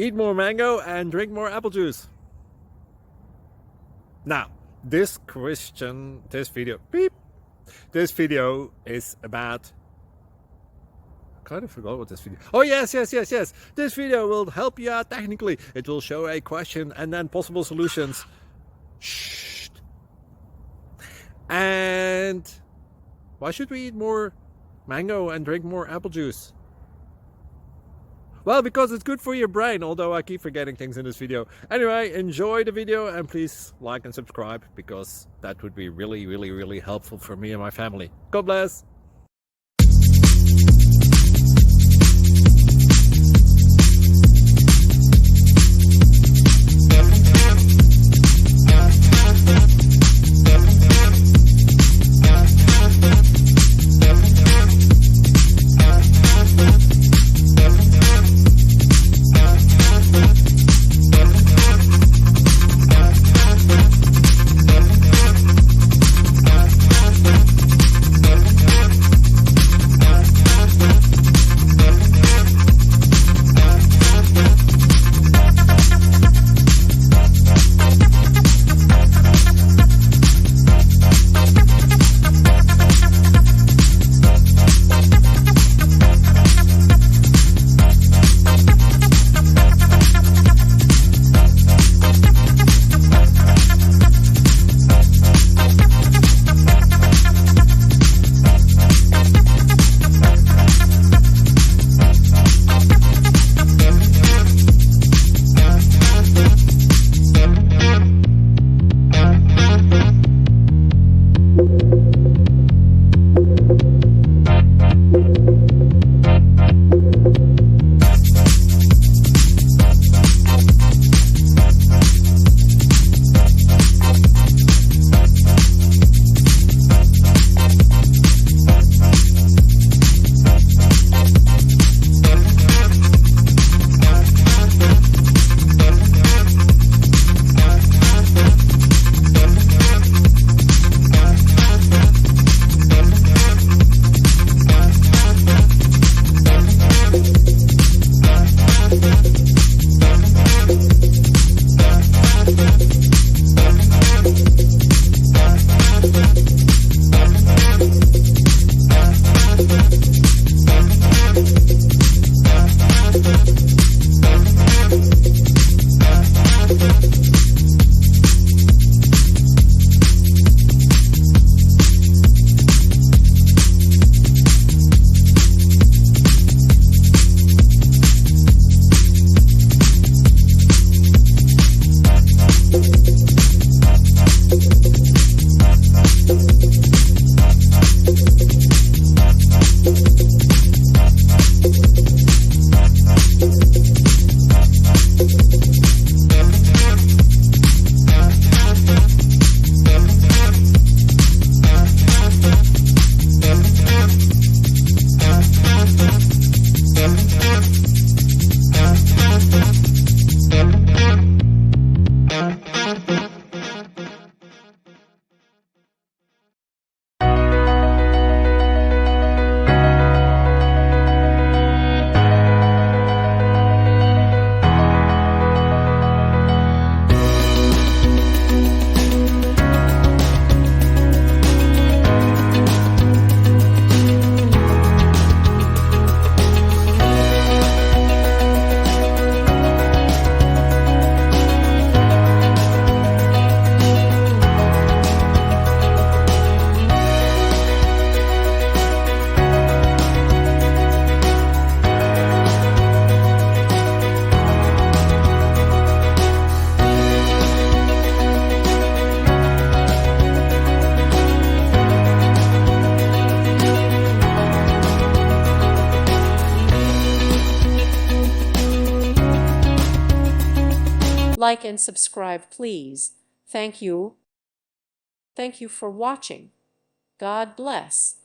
eat more mango and drink more apple juice. Now, this video is about, I kind of forgot what this video. Oh yes. This video will help you out technically. It will show a question and then possible solutions. Shh. And why should we eat more mango and drink more apple juice? Well, because it's good for your brain, although I keep forgetting things in this video. Anyway, enjoy the video and please like and subscribe, because that would be really helpful for me and my family. God bless! Like and subscribe, please. Thank you. Thank you for watching. God bless.